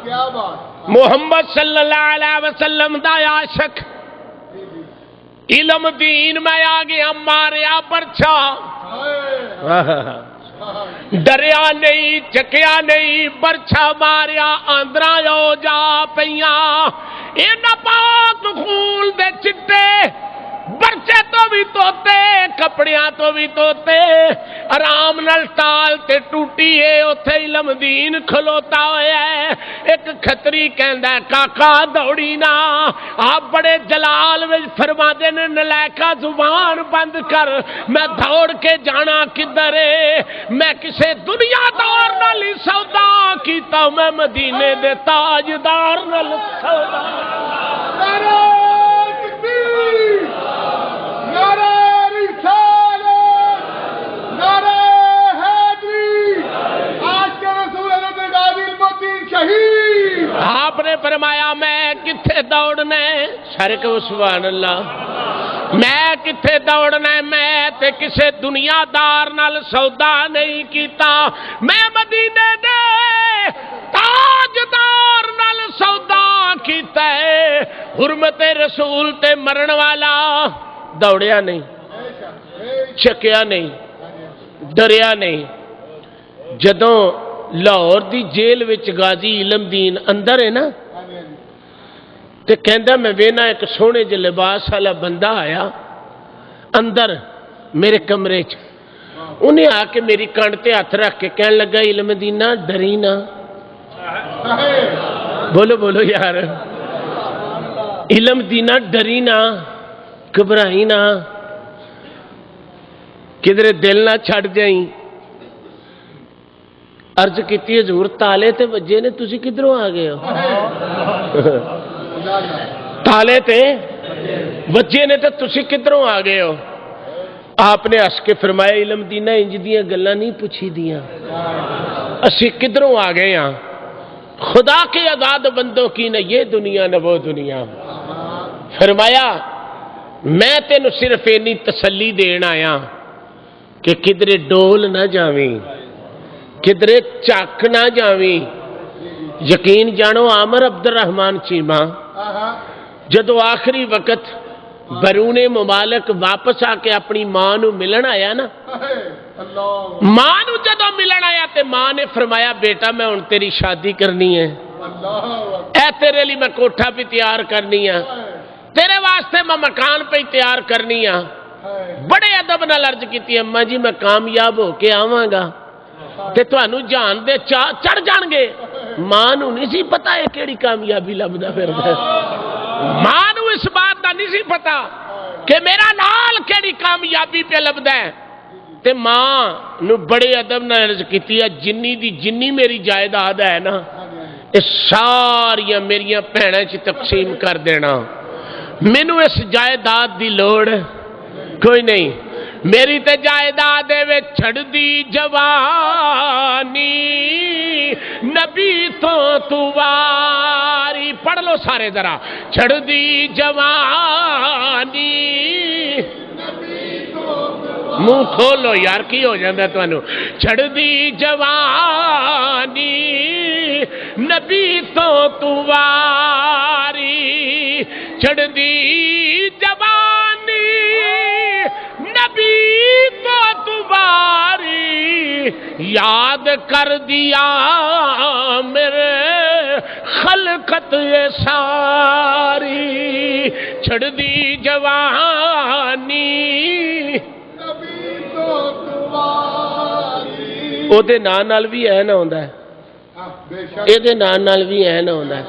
کیا بات محمد صلی اللہ علیہ وسلم دا عاشق علم دین میں آ گیا ماریا پرچا ڈریا نہیں چکیا نہیں برچھا ماریا آندرا ہو جا پیاں ان پاک خون دے چٹے برچے تو بھی توتے کپڑیاں تو بھی توتے آرام نال ٹال تے ٹوٹی ہے اوتھے علم دین کھلوتا ہویا ہے ایک کھتری کہندا کاکا دوڑی نا آپ بڑے جلال وچ فرماندے نے نلائکا زبان بند کر میں دوڑ کے جانا کدھر ہے میں کسے دنیا دار نال سودا کیتا میں مدینے دے تاجدار نال سودا نعرہ رسالت نعرہ حیدری آج کے رسول حضرت غازی علم الدین شہید آپ نے فرمایا میں کتھے دوڑنے سارے کو سبحان اللہ میں کتھے دوڑنا میں تے کسے دنیا دار نال سودا نہیں کیتا میں مدینے دے تاجدار نال سودا کیتا ہے حرمت رسول تے مرن والا دوڑیا نہیں چکیا نہیں ڈریا نہیں جدوں لاہور دی جیل وچ غازی علم دین اندر ہے نا تے کہندا میں وینا ایک سونے جے لباس والا بندہ آیا اندر میرے کمرے چ انہیں آ کے میری کانڈ تے ہاتھ رکھ کے کہنے لگا علم دینہ ڈری نہ بولو بولو یار علم دینہ ڈری نہ گھبرائی نہ کدھر دل نہ چھڑ جائیں عرض کیتی حضور تالے تے وجے نے تسی کدھروں آ گئے ہو تالے تے وجے نے تے تسی کدھروں آ گئے ہو آپ نے ہس کے فرمایا علم دینہ انج دیاں گلاں نہیں پوچھی دیاں اسی کدھروں آ گئے ہاں خدا کے آزاد بندوں کی نہ یہ دنیا نہ وہ دنیا فرمایا میں تینوں صرف اینی تسلی دین آیا کہ کدھرے ڈول نہ جاویں کدھرے چاک نہ جاویں یقین جانو عامر عبد الرحمن چیمہ جدو آخری وقت برون ممالک واپس آ کے اپنی ماں نو ملن آیا نا ماں نو جدو ملن آیا تے ماں نے فرمایا بیٹا میں ہن تیری شادی کرنی ہے اے تیرے لیے میں کوٹھا بھی تیار کرنی ہے تیرے واسطے میں مکان پہ تیار کرنی ہے بڑے ادب نال عرض کیتی اماں جی میں کامیاب ہو کے آواں گا تے تانوں جان دے چڑھ جان گے. ماں نوں نہیں سی پتا ہے کیڑی کامیابی لبدا پھردا ہے. ماں نوں اس بات دا نہیں سی پتا کہ میرا لال کیڑی کامیابی پہ لبدا ہے. تے ماں نو بڑے ادب نال عرض کیتی ہے جنی میری جائیداد ہے نا یہ ساریاں میریاں بھیناں چ تقسیم کر دینا. مینوں اس جائیداد دی لوڑ کوئی نہیں. میری تے جائیداد وچ چھڑ دی جوانی نبی تو واری. پڑھ لو سارے ذرا. چھڑ دی جوانی منہ کھولو یار کی ہو جاندہ تانوں. چھڑ دی جوانی نبی تو واری. چھڑ دی جوانی نبی تو واری. یاد کر دیا میرے خلقت یہ ساری. چھڑ دی جوانی او دے نال بھی ہے نہ ہوندا ہے اے دے نال بھی ہے نہ ہوندا ہے.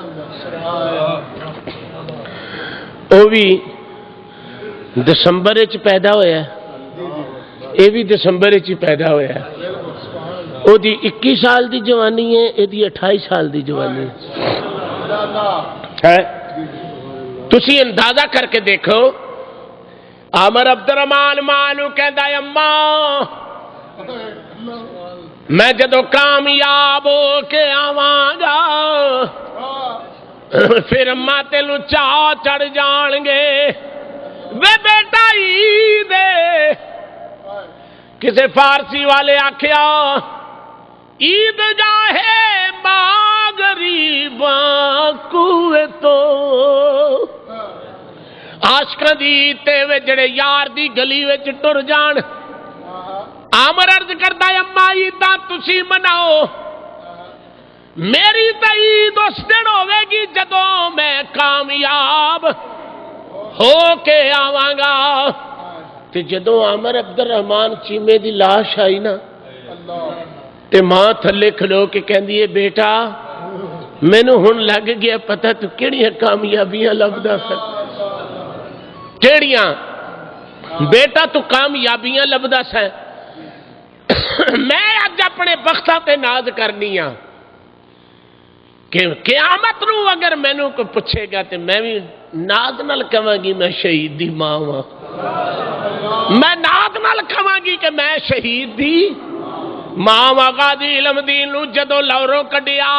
او بھی دسمبر وچ پیدا ہویا ہے اے بھی دسمبر وچ پیدا ہویا ہے. او دی 21 سال دی جوانی ہے اے دی 28 سال دی جوانی ہے. تسی اندازہ کر کے دیکھو. عامر عبد الرحمان ماں نوں کہندا ہے اماں میں جدو کامیاب ہو کے آواں گا پھر اماں تینوں چاہ چڑھ جان گے. وے بیٹا عید کسے فارسی والے آکھیا عید گاہے ماں غریباں کوئے تو عاشقاں دی تے وے جڑے یار دی گلی وچ ٹر جان. عامر عرض کردا ہے اماں عیداں تسی مناؤ میری تے عید اس دن ہوے گی جدوں میں کامیاب ہو کے آواں گا. تے جدوں عامر عبد الرحمان چیمے دی لاش آئی نا تے ماں تھلے کھلو کے کہندی ہے بیٹا مینوں ہن لگ گیا پتہ تو کیڑیاں کامیابیاں لبدا سا. کیڑیاں بیٹا تو کامیابیاں لبدا سا. میں اج اپنے بختاں تے ناز کرنی ہاں کہ قیامت نو اگر مینوں کوئی پوچھے گا تے میں بھی ناز نال کہاں گی میں شہید دی ماں ہاں. میں ناز نال کہاں گی کہ میں شہید دی ماں ہاں. غازی علم دین نو جدو لوروں کڈیا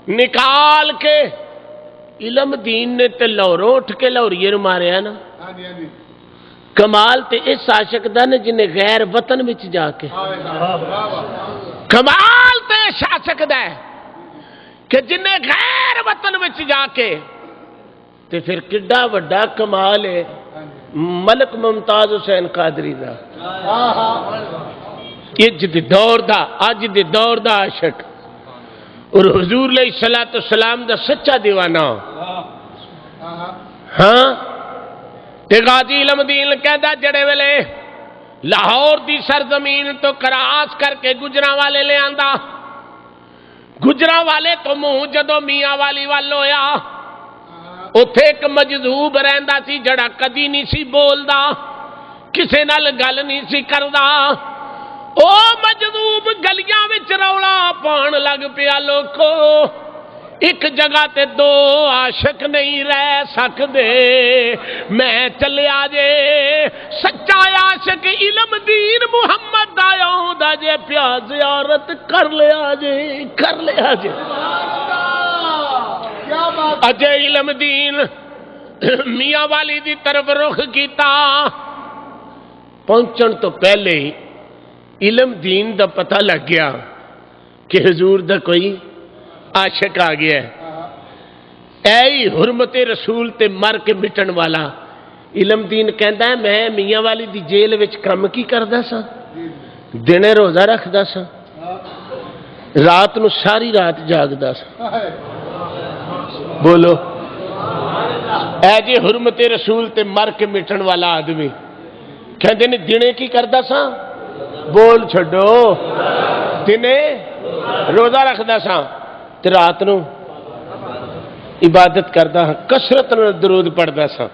نکال کے علم دین نے تے لوروں اٹھ کے لوریے نو ماریا نا. کمال تے اس عاشق دا نے جنہیں غیر وطن وچ جا کے کمال تے اس عاشق دا ہے کہ جنہیں غیر وطن وچ جا کے تے پھر کڈا وڈا کمال ہے ملک ممتاز حسین قادری دا. اج دے دور دا عاشق اور حضور علیہ السلام دا سچا دیوانہ. ہاں تے غازی علم دین کہدا جڑے ویلے لاہور دی سرزمین تو کراس کر کے گجراں والے لے آندا. گجراں والے تو منہ جدو میاں والی وال ہویا اوتھے ایک مجذوب رہندا سی جڑا کدی نہیں سی بولدا کسے نال گل نہیں سی کردا. او مجذوب گلیاں وچ رولا پان لگ پیا لوکو ایک جگہ تے دو عاشق نہیں رہ سکدے. میں چلیا جے سچا عاشق علم دین محمد آیا ہوندا جے پیا زیارت کر لیا جے اجے علم دین میاں والی دی طرف رخ کیتا. پہنچن تو پہلے ہی علم دین دا پتہ لگ گیا کہ حضور دا کوئی عاشق آ گیا ہے. اے حرمت رسول تے مر کے مٹن والا. علم دین کہندا ہے میں میاں والی دی جیل وچ کم کی کردا سا دنے روزہ رکھدا سا رات نو ساری رات جاگدا سا. بولو اے جی حرمت رسول تے مر کے مٹن والا آدمی کہندے نے دنے کی کردا سا بول چھڈو دنے روزہ رکھدا سا تے رات نو عبادت کردا ہاں کثرت نال درود پڑھدا سا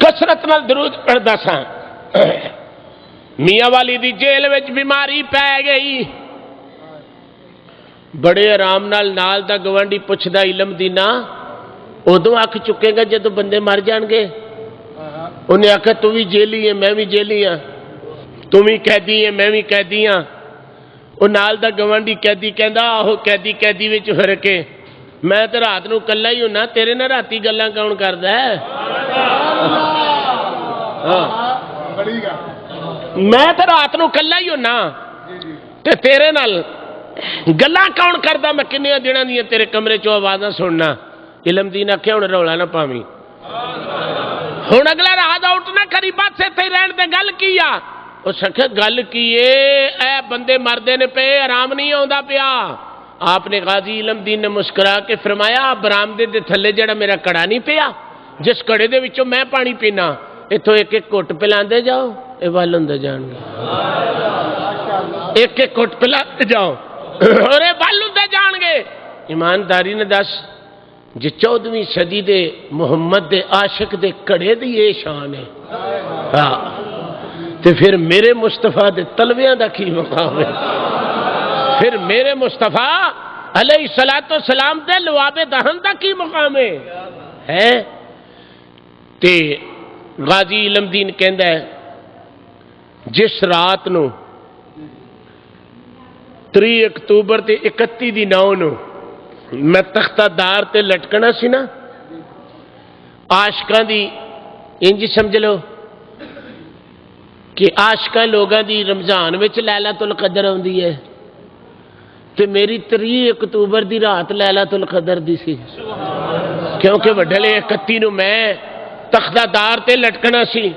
کثرت نال درود پڑھدا سا میاں والی دی جیل وچ بیماری پی گئی بڑے آرام نال دا گوانڈی پوچھدا علم دی نا ادو آکھ چکے گا جدو بندے مر جان گے انہیں آکھا تو بھی جیلی ہے میں بھی جیلی ہاں تم بھی قیدی ہے میں بھی قیدی ہاں وہ نال دا گوانڈی قیدی کہندا آہو قیدی قیدی وچ فرق ہے میں تے رات نو کلا ہی ہونا تیرے نال راتی گلاں کون کردا ہے میں تے رات نو کلا ہی ہونا تے تیرے نال گلاں کون کردا میں کنیاں دناں دیاں تیرے کمرے چوں آوازاں سننا علم دین آکھیا ہن رولا نہ پاویں ہن اگلا رات اٹھنا کری بات سے تے رہن تے گل کی آ او سکھے گل کی اے بندے مردے نے پے آرام نہیں آوندا پیا آپ نے غازی علم دین نے مسکرا کے فرمایا برآمدے دے تھلے جڑا میرا کڑا نہیں پیا جس کڑے دے وچوں میں پانی پینا ایتھوں ایک ایک گھٹ پلاندے جاؤ اے ول ہوندے جان گے ایک ایک گھٹ پلاندے جاؤ اور اے ول ہوندے جان گے ایمانداری نے دس جی 14ویں صدی دے محمد دے عاشق دے کڑے دی یہ شان ہے ہاں تے پھر میرے مصطفیٰ دے تلویاں دا کی مقام ہے پھر میرے مصطفیٰ علیہ السلام دے لواب دہن دا کی مقام ہے تے غازی علم دین کہندا ہے جس رات نو 3 اکتوبر تے 31 دی 9 نو میں تختہ دار تے لٹکنا سی نا عاشقاں دی انج سمجھ لو کہ عاشقاں لوگاں دی رمضان وچ لیلۃ القدر ہوندی ہے تے میری 3 اکتوبر دی رات لیلۃ القدر دی سی کیونکہ وڈلے 31 نو میں تختہ دار تے لٹکنا سی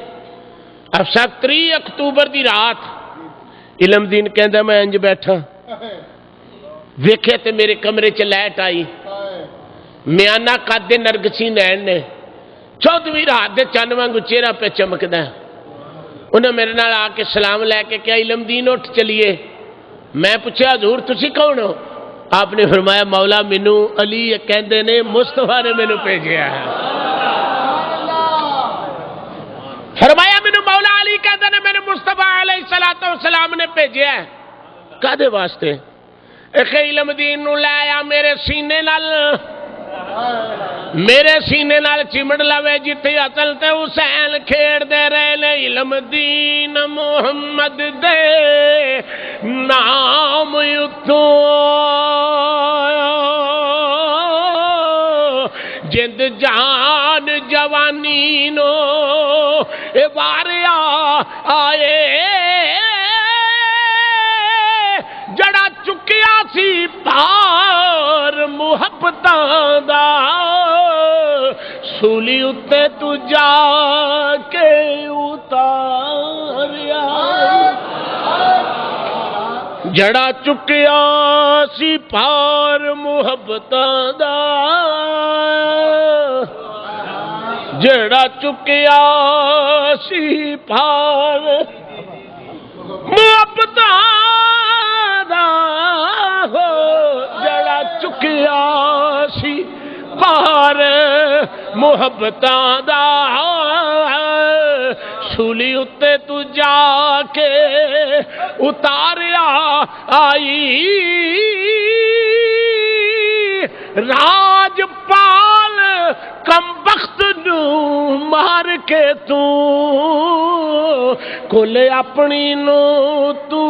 اب سب 3 اکتوبر دی رات علم دین کہندا میں انج بیٹھا ویکھے تے میرے کمرے چ لائٹ آئی میانا قد دے نرگسی نین نے 14ویں رات دے چن وانگو چہرہ پہ چمکدا ہے انہیں میرے نال آ کے سلام لے کے کیا علم دین اٹھ چلیے میں پوچھا حضور تسی کون ہو آپ نے فرمایا مولا مینوں علی کہندے نے مصطفیٰ نے مینوں بھیجیا ہے فرمایا مینوں مولا علی کہندے نے میرے مصطفیٰ علیہ السلام نے بھیجیا ہے کدے واسطے ایک علم دین نو لے آیا میرے سینے نال چمڑ لوے جتھے اصل تے حسین کھیڑ دے رہے نے علم دین محمد دے نام اتوں جند جان جوانی نو اے واریا آئے جڑا چکیا سی پار محبتاں دا سولی اتے تو جا کے اتاریا جڑا چکیا سی پار محبتاں دا جڑا چکیا سی پار محبتاں جڑا چکیا سی پار محبتاں دا سولی اتے تو جا کے اتاریا آئی راج پال کم بخت نو مار کے تو کل اپنی نو تو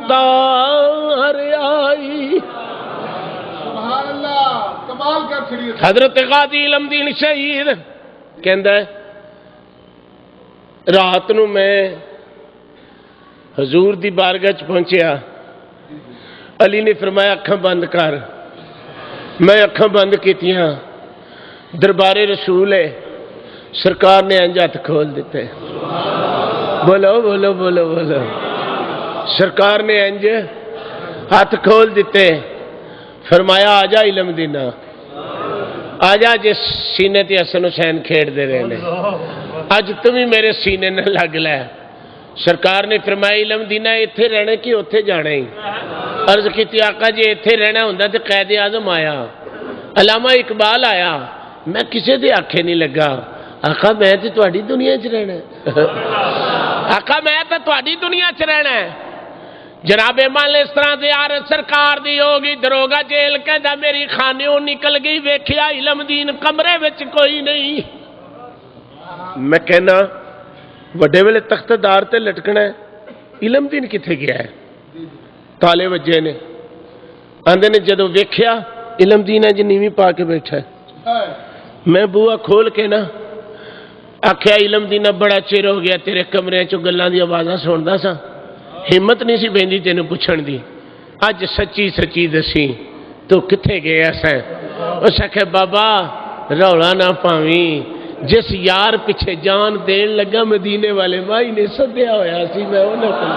تار آئی سبحان اللہ کمال کر چھڑی حضرت غازی علم دین شہید کہندا ہے رات نو میں حضور دی بارگاہ چ پہنچیا علی نے فرمایا اکھاں بند کر میں اکھاں بند کیتیاں دربار رسول ہے سرکار نے انج ہاتھ کھول دیتے بولو بولو بولو بولو سرکار نے انج ہاتھ کھول دیتے فرمایا آجا علم دینا آجا جس سینے تے حسن حسین کھیڑ دے رہے نے اج تو بھی میرے سینے نہ لگ لے. سرکار نے فرمایا علم دینا ایتھے رہنا کہ اوتھے جانا ہی. عرض کی آقا جی ایتھے رہنا ہوندا تے قائد اعظم آیا, علامہ اقبال آیا, میں کسے دے آکھے نہیں لگا. آقا میں تے تہاڈی دنیا چ رہنا ہے. آقا میں تے تہاڈی دنیا چ رہنا ہے. جناب مال اس طرح دی عارض سرکار دی ہوگی. دروگا جیل کہندا میری خانیوں نکل گئی, ویکھیا علم دین کمرے وچ کوئی نہیں. میں کہنا وڈے ویلے تخت دار تے لٹکنا ہے, علم دین کتھے گیا ہے؟ تالے وجے نے آندے نے جدو ویکھیا علم دین اج نیویں پا کے بیٹھا ہے. میں بوا کھول کے نا آکھیا علم دینا بڑا چیر ہو گیا تیرے کمرے چوں گلاں دی آوازاں سندا سا, ہمت نہیں سی پیندی تینوں پوچھن دی. اج سچی سچی دسی تو کتھے گیا سیں؟ اس آکھے بابا رولا نہ پاویں, جس یار پیچھے جان دین لگا مدینے والے مائی نے سدیا ہویا سی میں انہاں کول.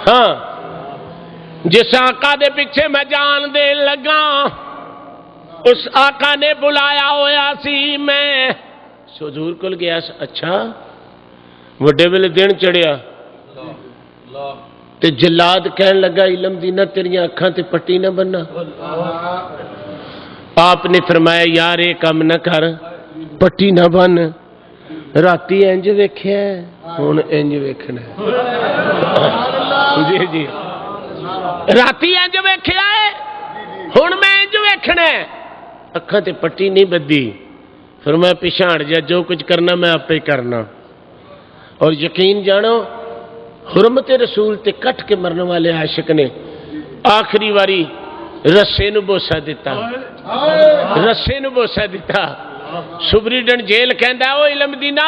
ہاں جس آقا دے پیچھے میں جان دین لگا اس آقا نے بلایا ہویا سی میں حضور کول گیا. اچھا وڈے ویلے دن چڑھیا تے جلاد کہن لگا علم دینا تیریاں اکھاں تے پٹی نہ بننا. آپ نے فرمایا یار یہ کام نہ کر, پٹی نہ بن, راتی انج ویکھیا ہن انج ویکھنا. جی جی راتی انج ویکھیا ہے ہن میں انج ویکھنا. اکھاں تے پٹی نہیں بدھی. فرمایا پچھاڑ جا, جو کچھ کرنا میں آپ ہی کرنا. اور یقین جانو حرمت رسول تے کٹ کے مرنے والے عاشق نے آخری واری رسے نو بوسا دیتا, رسے نو بوسا دیتا. سپریڈنٹ جیل کہندا او علم دینا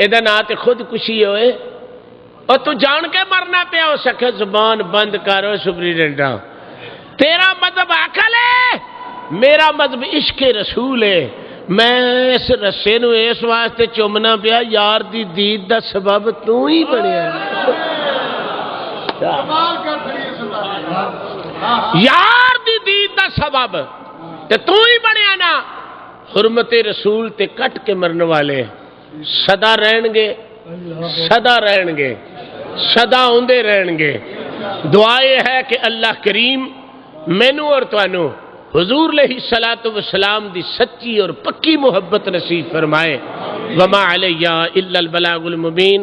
ایدا نا تے خودکشی ہوئے اور تو جان کے مرنا پیا. ہو سکے زبان بند کرو سپریڈنٹا, تیرا مذہب عقل ہے, میرا مذہب عشق رسول ہے. میں اس رسے نو اس واسطے چومنا پیا یار دی دید دا سبب تو ہی بنیا. کمال کر کھڑی ہے سرکار. یار دی دید دا سبب تے تو ہی بنیا نا. حرمت رسول تے کٹ کے مرنے والے سدا رہن گے, سدا رہن گے, سدا ہوندے رہن گے. دعا یہ ہے کہ اللہ کریم مینوں اور تانوں حضور علیہ الصلوۃ والسلام دی سچی اور پکی محبت نصیب فرمائے. وما علیہ الا البلاغ المبین.